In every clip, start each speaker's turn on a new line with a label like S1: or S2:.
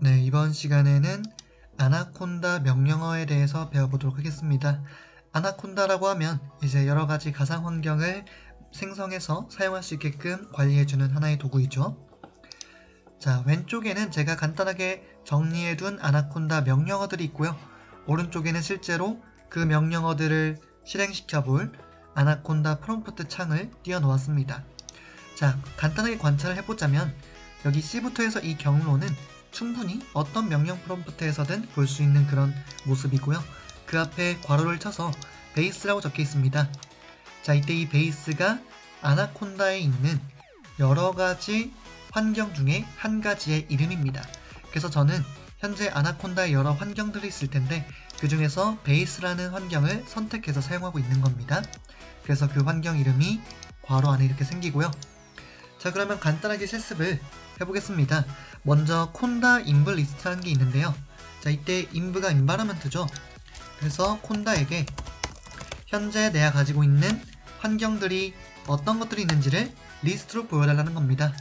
S1: 네, 이번 시간에는 아나콘다 명령어에 대해서 배워보도록 하겠습니다. 아나콘다라고 하면 이제 여러가지 가상 환경을 생성해서 사용할 수 있게끔 관리해주는 하나의 도구이죠. 자, 왼쪽에는 제가 간단하게 정리해둔 아나콘다 명령어들이 있고요. 오른쪽에는 실제로 그 명령어들을 실행시켜 볼 아나콘다 프롬프트 창을 띄워놓았습니다. 자, 간단하게 관찰을 해보자면 여기 C부터 해서 이 경로는 충분히 어떤 명령 프롬프트에서든 볼 수 있는 그런 모습이고요. 그 앞에 괄호를 쳐서 베이스라고 적혀 있습니다. 자, 이때 이 베이스가 아나콘다에 있는 여러가지 환경 중에 한 가지의 이름입니다. 그래서 저는 현재 아나콘다에 여러 환경들이 있을 텐데 그 중에서 베이스라는 환경을 선택해서 사용하고 있는 겁니다. 그래서 그 환경 이름이 괄호 안에 이렇게 생기고요. 자, 그러면 간단하게 실습을 해보겠습니다. 먼저 콘다 인브 리스트라는 게 있는데요. 자, 이때 인브가 인바라먼트죠. 그래서 콘다에게 현재 내가 가지고 있는 환경들이 어떤 것들이 있는지를 리스트로 보여달라는 겁니다.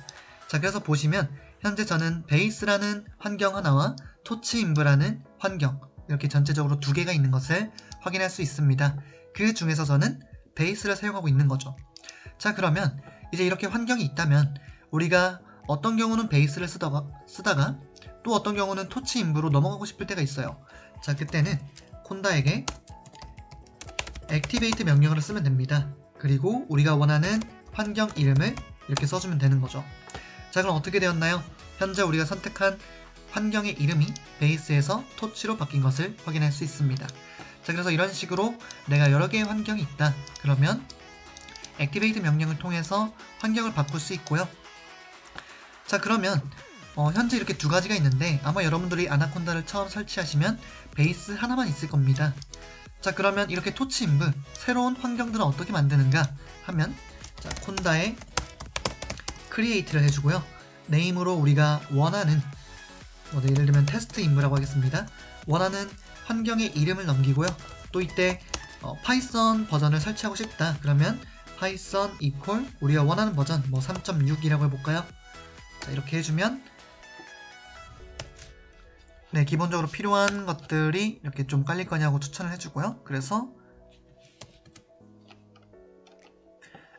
S1: 자, 그래서 보시면 현재 저는 베이스라는 환경 하나와 토치 인브라는 환경, 이렇게 전체적으로 두 개가 있는 것을 확인할 수 있습니다. 그 중에서 저는 베이스를 사용하고 있는 거죠. 자, 그러면 이제 이렇게 환경이 있다면 우리가 어떤 경우는 베이스를 쓰다가 또 어떤 경우는 토치 인브로 넘어가고 싶을 때가 있어요. 자, 그때는 콘다에게 액티베이트 명령어를 쓰면 됩니다. 그리고 우리가 원하는 환경 이름을 이렇게 써주면 되는 거죠. 자, 그럼 어떻게 되었나요? 현재 우리가 선택한 환경의 이름이 베이스에서 토치로 바뀐 것을 확인할 수 있습니다. 자, 그래서 이런 식으로 내가 여러 개의 환경이 있다. 그러면 액티베이트 명령을 통해서 환경을 바꿀 수 있고요. 자, 그러면 현재 이렇게 두 가지가 있는데 아마 여러분들이 아나콘다를 처음 설치하시면 베이스 하나만 있을 겁니다. 자, 그러면 이렇게 토치 인브 새로운 환경들은 어떻게 만드는가 하면 자, 콘다에 크리에이트를 해주고요. 네임으로 우리가 원하는 예를 들면 테스트 인브라고 하겠습니다. 원하는 환경의 이름을 넘기고요. 또 이때 파이썬 버전을 설치하고 싶다. 그러면 파이썬 이퀄 우리가 원하는 버전 3.6이라고 해볼까요? 자, 이렇게 해주면 네, 기본적으로 필요한 것들이 이렇게 좀 깔릴 거냐고 추천을 해주고요. 그래서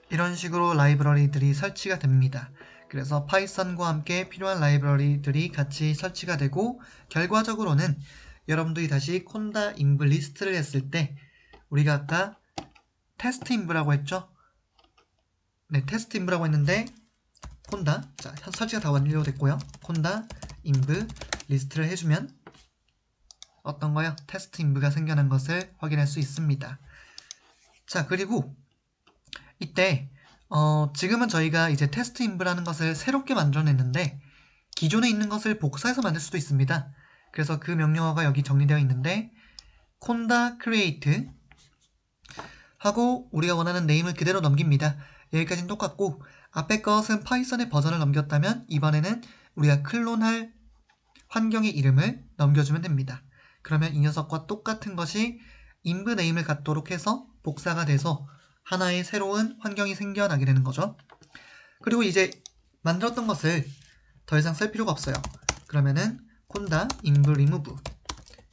S1: 이런 식으로 라이브러리들이 설치가 됩니다. 그래서 파이썬과 함께 필요한 라이브러리들이 같이 설치가 되고 결과적으로는 여러분들이 다시 콘다 인브 리스트를 했을 때 우리가 아까 테스트 인브라고 했죠? 네, 테스트 인브라고 했는데 콘다, 자, 설치가 다 완료됐고요. 콘다 인브 리스트를 해주면 어떤 거요? 테스트 인브가 생겨난 것을 확인할 수 있습니다. 자, 그리고 이때 지금은 저희가 이제 테스트 인브라는 것을 새롭게 만들어냈는데 기존에 있는 것을 복사해서 만들 수도 있습니다. 그래서 그 명령어가 여기 정리되어 있는데 콘다 create 하고 우리가 원하는 네임을 그대로 넘깁니다. 여기까지는 똑같고 앞에 것은 파이썬의 버전을 넘겼다면 이번에는 우리가 클론할 환경의 이름을 넘겨주면 됩니다. 그러면 이 녀석과 똑같은 것이 인브 네임을 갖도록 해서 복사가 돼서 하나의 새로운 환경이 생겨나게 되는 거죠. 그리고 이제 만들었던 것을 더 이상 쓸 필요가 없어요. 그러면은 콘다 인브 리무브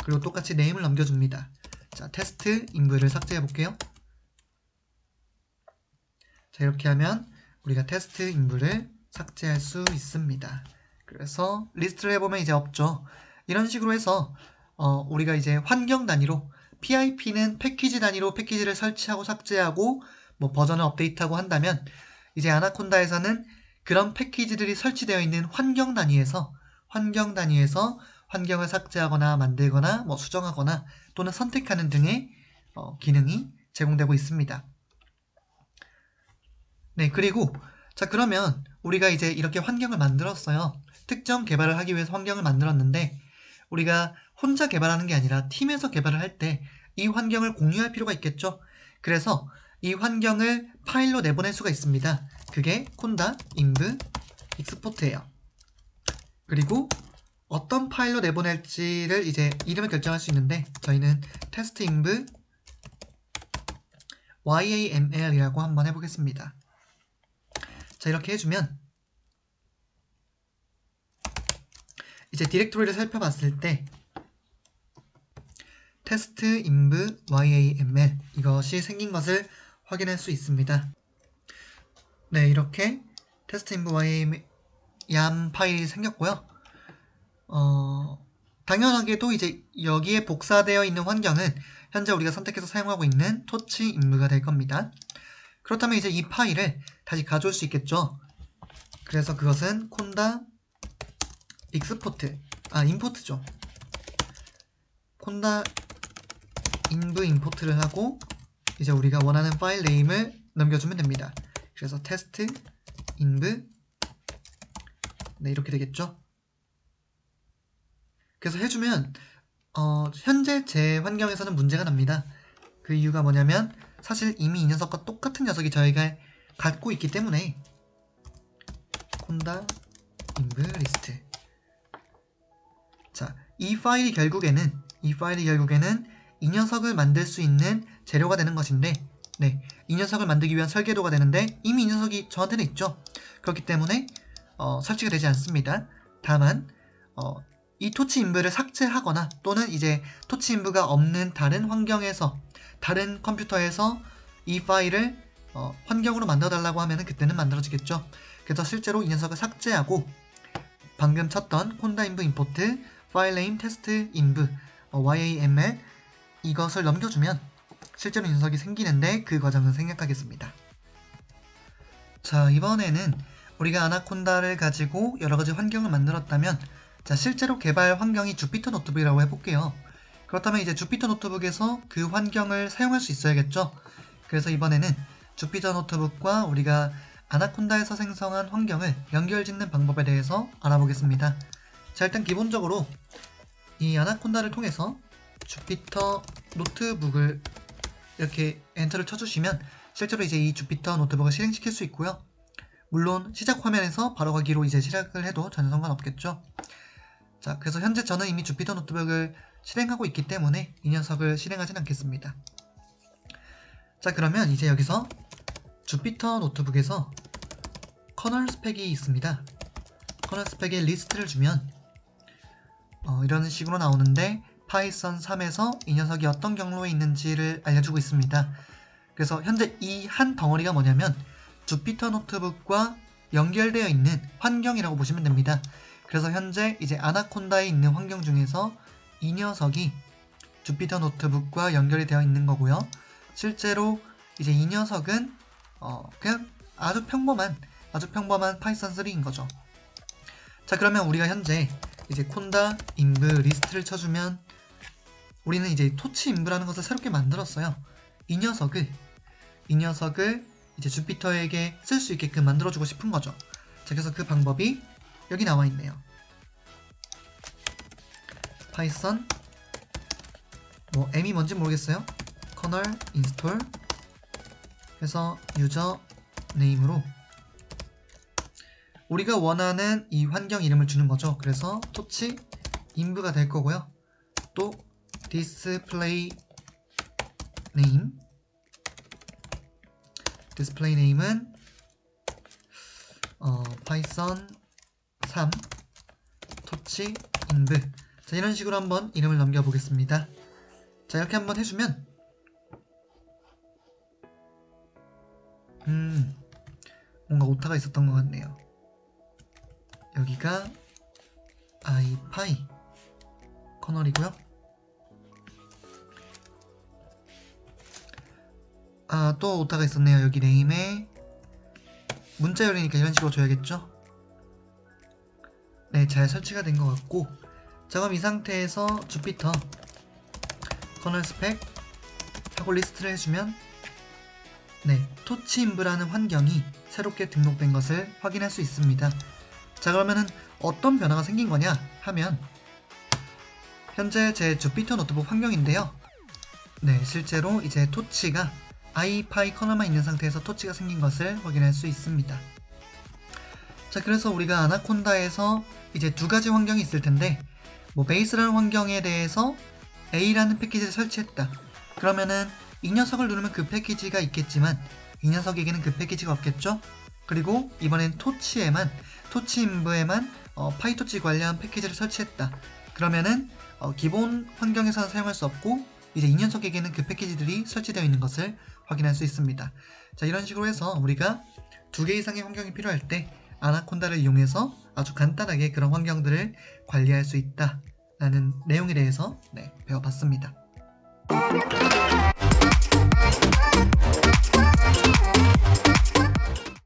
S1: 그리고 똑같이 네임을 넘겨줍니다. 자, 테스트 인브를 삭제해 볼게요. 자, 이렇게 하면 우리가 테스트 인브를 삭제할 수 있습니다. 그래서 리스트를 해보면 이제 없죠. 이런 식으로 해서 우리가 이제 환경 단위로 PIP는 패키지 단위로 패키지를 설치하고 삭제하고 버전을 업데이트하고 한다면 이제 아나콘다에서는 그런 패키지들이 설치되어 있는 환경 단위에서 환경을 삭제하거나 만들거나 수정하거나 또는 선택하는 등의 기능이 제공되고 있습니다. 네, 그리고 자, 그러면 우리가 이제 이렇게 환경을 만들었어요. 특정 개발을 하기 위해서 환경을 만들었는데 우리가 혼자 개발하는 게 아니라 팀에서 개발을 할 때 이 환경을 공유할 필요가 있겠죠. 그래서 이 환경을 파일로 내보낼 수가 있습니다. 그게 콘다 인브 익스포트예요. 그리고 어떤 파일로 내보낼지를 이제 이름을 결정할 수 있는데 저희는 테스트 인브 YAML이라고 한번 해보겠습니다. 자, 이렇게 해주면 이제 디렉토리를 살펴봤을 때 test inv yaml 이것이 생긴 것을 확인할 수 있습니다. 네, 이렇게 test inv yam 파일이 생겼고요. 당연하게도 이제 여기에 복사되어 있는 환경은 현재 우리가 선택해서 사용하고 있는 토치 인브가 될 겁니다. 그렇다면 이제 이 파일을 다시 가져올 수 있겠죠. 그래서 그것은 콘다 익스포트, 임포트죠. 콘다 인브 임포트를 하고 이제 우리가 원하는 파일 네임을 넘겨주면 됩니다. 그래서 테스트 인브 네, 이렇게 되겠죠. 그래서 해주면 현재 제 환경에서는 문제가 납니다. 그 이유가 뭐냐면 사실 이미 이 녀석과 똑같은 녀석이 저희가 갖고 있기 때문에 콘다 인브 리스트. 자, 이 파일이 결국에는 이 녀석을 만들 수 있는 재료가 되는 것인데, 네, 이 녀석을 만들기 위한 설계도가 되는데 이미 이 녀석이 저한테는 있죠. 그렇기 때문에 설치가 되지 않습니다. 다만 이 토치 인브를 삭제하거나 또는 이제 토치 인브가 없는 다른 환경에서, 다른 컴퓨터에서 이 파일을 환경으로 만들어달라고 하면 그때는 만들어지겠죠. 그래서 실제로 이 녀석을 삭제하고 방금 쳤던 콘다 인브 임포트 파일 네임 테스트 인브 yaml 이것을 넘겨주면 실제로 이 녀석이 생기는데 그 과정을 생략하겠습니다. 자, 이번에는 우리가 아나콘다를 가지고 여러가지 환경을 만들었다면, 자, 실제로 개발 환경이 주피터 노트북이라고 해볼게요. 그렇다면 이제 주피터 노트북에서 그 환경을 사용할 수 있어야겠죠. 그래서 이번에는 주피터 노트북과 우리가 아나콘다에서 생성한 환경을 연결짓는 방법에 대해서 알아보겠습니다. 자, 일단 기본적으로 이 아나콘다를 통해서 주피터 노트북을 이렇게 엔터를 쳐주시면 실제로 이제 이 주피터 노트북을 실행시킬 수 있고요. 물론 시작 화면에서 바로 가기로 이제 시작을 해도 전혀 상관없겠죠. 자, 그래서 현재 저는 이미 주피터 노트북을 실행하고 있기 때문에 이 녀석을 실행하진 않겠습니다. 자, 그러면 이제 여기서 주피터 노트북에서 커널 스펙이 있습니다. 커널 스펙에 리스트를 주면 이런 식으로 나오는데 파이썬 3에서 이 녀석이 어떤 경로에 있는지를 알려주고 있습니다. 그래서 현재 이 한 덩어리가 뭐냐면 주피터 노트북과 연결되어 있는 환경이라고 보시면 됩니다. 그래서 현재 이제 아나콘다에 있는 환경 중에서 이 녀석이 주피터 노트북과 연결이 되어 있는 거고요. 실제로 이제 이 녀석은 그냥 아주 평범한 파이썬 3인 거죠. 자, 그러면 우리가 현재 이제 콘다 인브 리스트를 쳐주면 우리는 이제 토치 인브라는 것을 새롭게 만들었어요. 이 녀석을 이제 주피터에게 쓸 수 있게끔 만들어주고 싶은 거죠. 자, 그래서 그 방법이 여기 나와 있네요. 파이썬 m이 뭔지 모르겠어요. 커널 인스톨 해서 유저 네임으로 우리가 원하는 이 환경 이름을 주는 거죠. 그래서 토치 인브가 될 거고요. 또 디스플레이 네임은 파이썬 3 토치 인브. 자, 이런 식으로 한번 이름을 넘겨 보겠습니다. 자, 이렇게 한번 해주면 뭔가 오타가 있었던 것 같네요. 여기가 ipi 커널이고요. 또 오타가 있었네요. 여기 네임에 문자 열리니까 이런 식으로 줘야겠죠. 네, 잘 설치가 된 것 같고, 자, 그럼 이 상태에서 주피터 커널 스펙 하고 리스트를 해주면 네, 토치 인브라는 환경이 새롭게 등록된 것을 확인할 수 있습니다. 자, 그러면은 어떤 변화가 생긴 거냐 하면 현재 제 주피터 노트북 환경인데요. 네, 실제로 이제 토치가 ipi 커널만 있는 상태에서 토치가 생긴 것을 확인할 수 있습니다. 자, 그래서 우리가 아나콘다에서 이제 두 가지 환경이 있을 텐데, 베이스라는 환경에 대해서 A라는 패키지를 설치했다. 그러면은 이 녀석을 누르면 그 패키지가 있겠지만 이 녀석에게는 그 패키지가 없겠죠? 그리고 이번엔 토치 인브에만 파이토치 관련 패키지를 설치했다. 그러면은 기본 환경에서는 사용할 수 없고 이제 2년석에게는 그 패키지들이 설치되어 있는 것을 확인할 수 있습니다. 자, 이런 식으로 해서 우리가 2개 이상의 환경이 필요할 때 아나콘다를 이용해서 아주 간단하게 그런 환경들을 관리할 수 있다라는 내용에 대해서 배워봤습니다.